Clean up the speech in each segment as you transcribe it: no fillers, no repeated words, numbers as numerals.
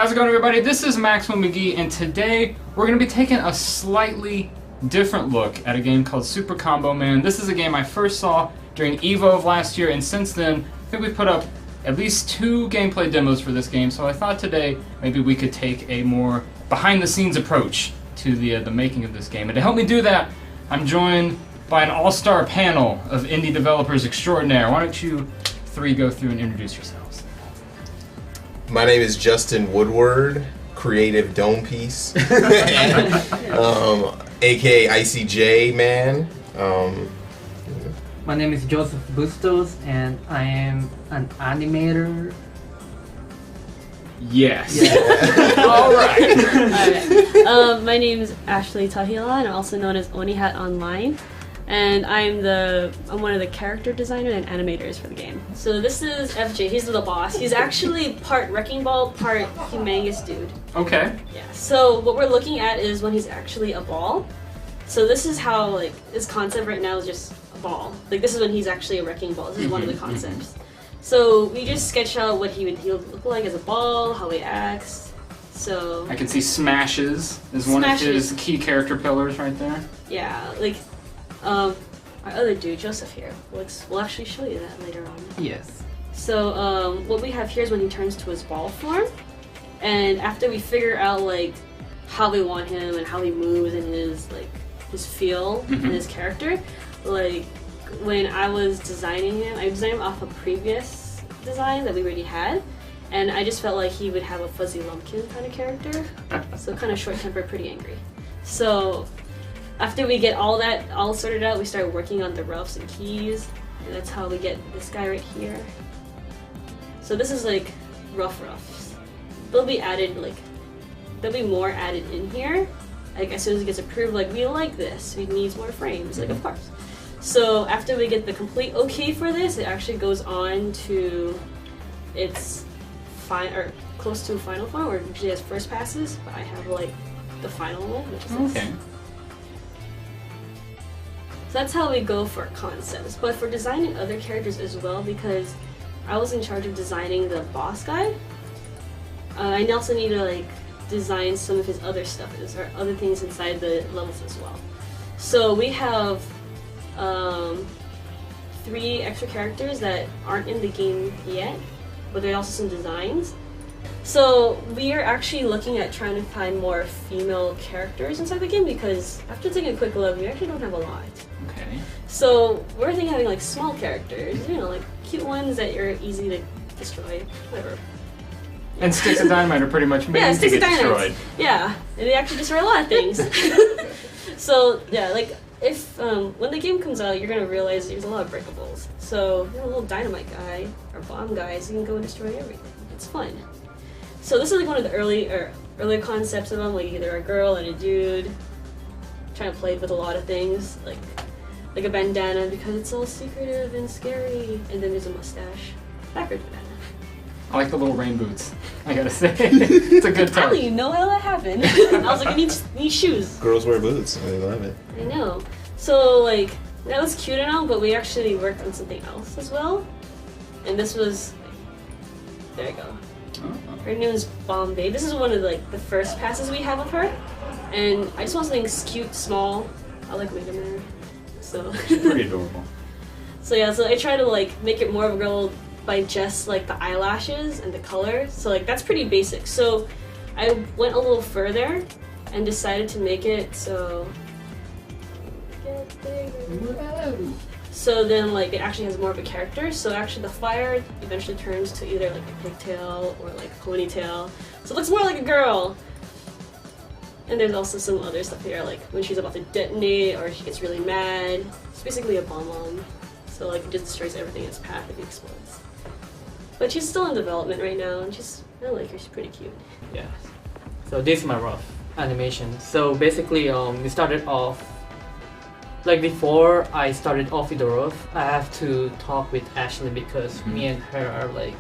How's it going, everybody? This is Maxwell McGee, and today we're going to be taking a slightly different look at a game called Super Comboman. This is a game I first saw during EVO of last year, and since then, I think we put up at least 2 gameplay demos for this game, so I thought today maybe we could take a more behind-the-scenes approach to the making of this game. And to help me do that, I'm joined by an all-star panel of indie developers extraordinaire. Why don't you 3 go through and introduce yourselves? My name is Justin Woodward, creative dome piece, aka ICJ man. My name is Joseph Bustos, and I am an animator. Yes. Yeah. All right. Alright. My name is Ashley Tahila, and also known as Onihat Online. And I'm one of the character designers and animators for the game. So this is FJ, he's the boss. He's actually part Wrecking Ball, part humongous dude. Okay. Yeah. So what we're looking at is when he's actually a ball. So this is how, like, his concept right now is just a ball. Like, this is when he's actually a wrecking ball. This is one of the concepts. So we just sketch out what he would look like as a ball, how he acts. So I can see Smashes is one of his key character pillars right there. yeah, like our other dude, Joseph here, we'll actually show you that later on. Yes. So what we have here is when he turns to his ball form, and after we figure out like how we want him and how he moves and his feel and his character, like when I was designing him, I designed him off a previous design that we already had, and I just felt like he would have a fuzzy lumpkin kind of character, so kind of short-tempered, pretty angry. So after we get all that all sorted out, we start working on the roughs and keys, and that's how we get this guy right here. So this is like roughs. They'll be more added in here. Like as soon as it gets approved, like we like this, we need more frames, like of course. So after we get the complete okay for this, it actually goes on to its close to final form, or usually has first passes, but I have like the final one, which is this. Okay. So that's how we go for concepts, but for designing other characters as well, because I was in charge of designing the boss guy, I also need to like design some of his other stuff, or other things inside the levels as well. So we have 3 extra characters that aren't in the game yet, but there are also some designs. So we are actually looking at trying to find more female characters inside the game, because after taking a quick look, we actually don't have a lot. Okay. So we're thinking having like small characters, like cute ones that are easy to destroy, whatever. And sticks of dynamite are pretty much made to get destroyed. Yeah, and they actually destroy a lot of things. So yeah, like if when the game comes out, you're gonna realize there's a lot of breakables. So a little dynamite guy or bomb guys, you can go and destroy everything. It's fun. So this is like one of the earlier concepts of them, like either a girl and a dude trying to play with a lot of things, like a bandana because it's all secretive and scary, and then there's a mustache, backwards bandana. I like the little rain boots, I gotta say. It's a good touch. I don't even know how that happened. I was like, I need shoes. Girls wear boots. I love it. I know. So like that was cute and all, but we actually worked on something else as well. And this was, there you go. Her name is Bombay. This is one of like the first passes we have of her, and I just want something cute, small. I like Mega Man, so. She's pretty adorable. So yeah, so I try to like make it more of a girl by just like the eyelashes and the color. So like that's pretty basic. So I went a little further and decided to make it so. So then like it actually has more of a character. So actually the fire eventually turns to either like a pigtail or like a ponytail. So it looks more like a girl. And there's also some other stuff here, like when she's about to detonate or she gets really mad. It's basically a bomb. So like it just destroys everything in its path if it explodes. But she's still in development right now, and I like her, she's pretty cute. Yeah. So this is my rough animation. So basically, we started off, like before I started off with the rough, I have to talk with Ashley because me and her are like,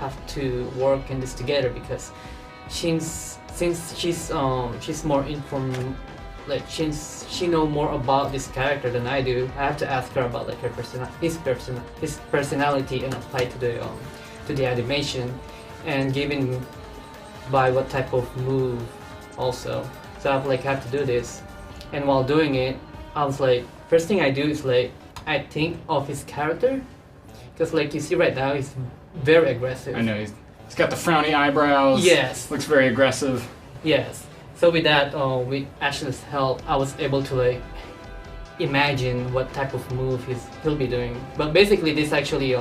have to work in this together, because since she's more informed, like since she know more about this character than I do, I have to ask her about like his personality and apply to the animation, and by what type of move also. So I like have to do this, and while doing it, I was like, first thing I do is like I think of his character, because like you see right now he's very aggressive. I know he's got the frowny eyebrows. Yes. Looks very aggressive. Yes. So with that, with Ashley's help, I was able to like imagine what type of move he'll be doing. But basically, this actually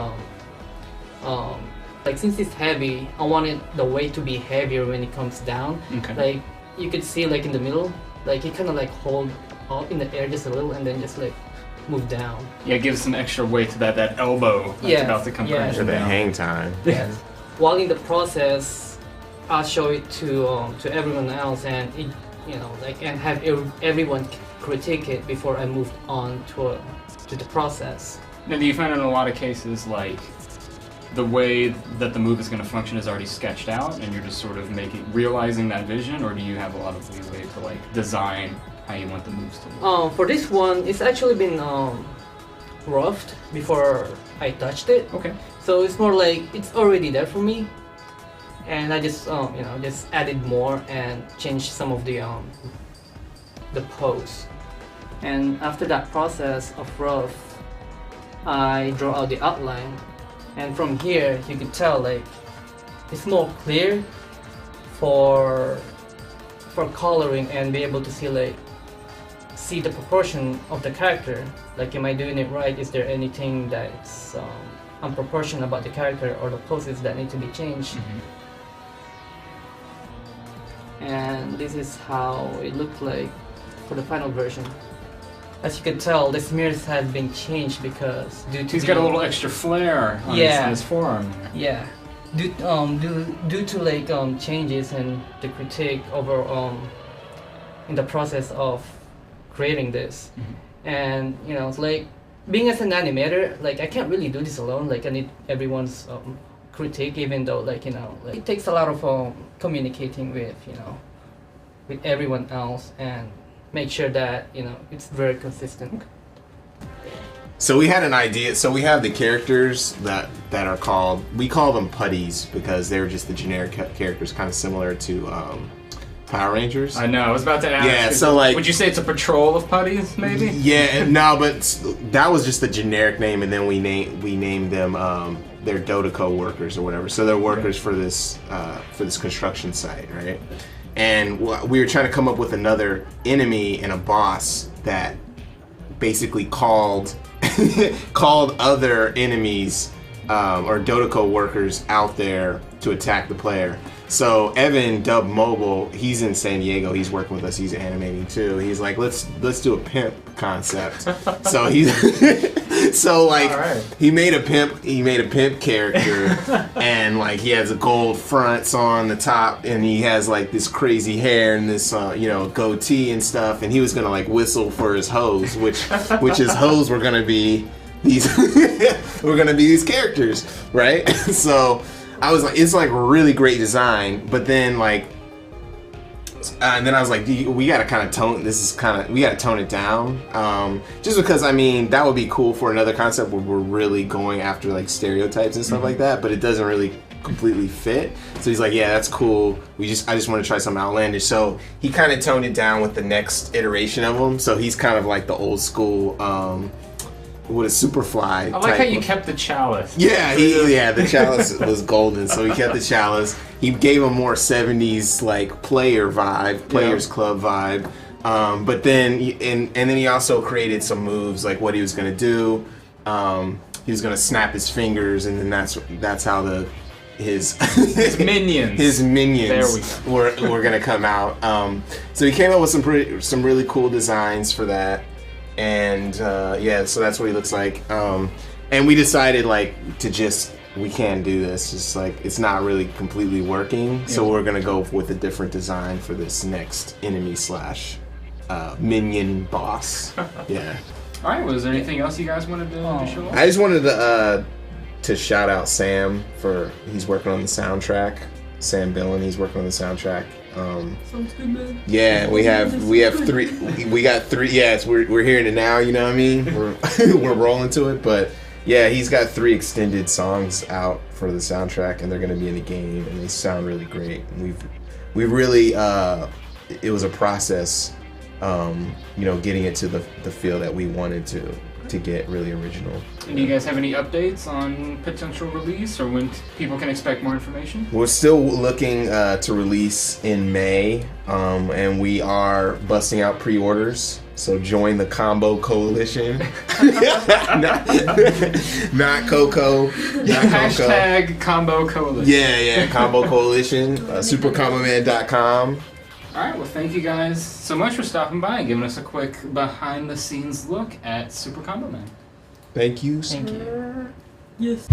like since it's heavy, I wanted the weight to be heavier when it comes down. Okay. Like you could see like in the middle, like he kind of like hold up in the air just a little and then just like move down. Yeah, give some extra weight to that elbow that's about to come crashing For the down. hang time. Yes. While in the process, I'll show it to everyone else and it, like and have everyone critique it before I moved on to the process. Now, do you find in a lot of cases like the way that the move is going to function is already sketched out, and you're just sort of realizing that vision, or do you have a lot of leeway to like design how you want the moves to look? For this one, it's actually been roughed before I touched it. Okay. So it's more like it's already there for me, and I just just added more and changed some of the pose. And after that process of rough, I draw out the outline, and from here you can tell like it's more clear for coloring and be able to see the proportion of the character. Like, am I doing it right? Is there anything that's unproportionate about the character or the poses that need to be changed? And this is how it looked like for the final version. As you can tell, the smears have been changed because He's got a little extra flair on his forearm. Yeah, due to like changes and the critique over in the process of creating this, and it's like being as an animator, like I can't really do this alone. Like I need everyone's critique, even though like it takes a lot of communicating with with everyone else and make sure that it's very consistent. So we had an idea. So we have the characters that are called, we call them putties because they're just the generic characters, kind of similar to Power Rangers. I know. I was about to ask. Yeah. So like, would you say it's a patrol of putties, maybe? Yeah. No, but that was just the generic name, and then we named them they're Dodeco workers or whatever. So they're workers for this construction site, right? And we were trying to come up with another enemy and a boss that basically called other enemies or Dodeco workers out there to attack the player. So Evan, Dub Mobile, he's in San Diego. He's working with us. He's animating too. He's like, let's do a pimp concept. So he's so like he made a pimp character, and like he has a gold fronts on the top, and he has like this crazy hair and this goatee and stuff. And he was gonna like whistle for his hoes, which his hoes were gonna be these characters, right? So I was like, it's like really great design, but then like, and then I was like, we gotta kind of tone. We gotta tone it down, just because I mean that would be cool for another concept where we're really going after like stereotypes and stuff like that, but it doesn't really completely fit. So he's like, yeah, that's cool. I just want to try something outlandish. So he kind of toned it down with the next iteration of him. So he's kind of like the old school. With a Superfly. I like how you kept the chalice. Yeah, the chalice was golden, so he kept the chalice. He gave a more 70s like Players Club vibe. But then and then he also created some moves like what he was gonna do. He was gonna snap his fingers, and then that's how his minions there we go. were gonna come out. So he came up with some really cool designs for that. And so that's what he looks like. And we decided like we can't do this. Just like it's not really completely working. So we're gonna go with a different design for this next enemy / minion boss. Yeah. All right. Was there anything else you guys wanted to show off? I just wanted to shout out Sam he's working on the soundtrack. Sam Billen, he's working on the soundtrack. Sounds good, man. Yeah, we got three. Yes, we're hearing it now. You know what I mean? We're rolling to it, but Yeah, he's got 3 extended songs out for the soundtrack, and they're going to be in the game, and they sound really great. And we really, it was a process, getting it to the feel that we wanted to get really original. And do you guys have any updates on potential release or when people can expect more information? We're still looking to release in May, and we are busting out pre-orders. So join the Combo Coalition. not Coco. Not Hashtag Combo Coalition. Yeah, Combo Coalition. Supercomboman.com. Alright, well thank you guys so much for stopping by and giving us a quick behind the scenes look at Super Combo Man. Thank you. Thank you. Yes.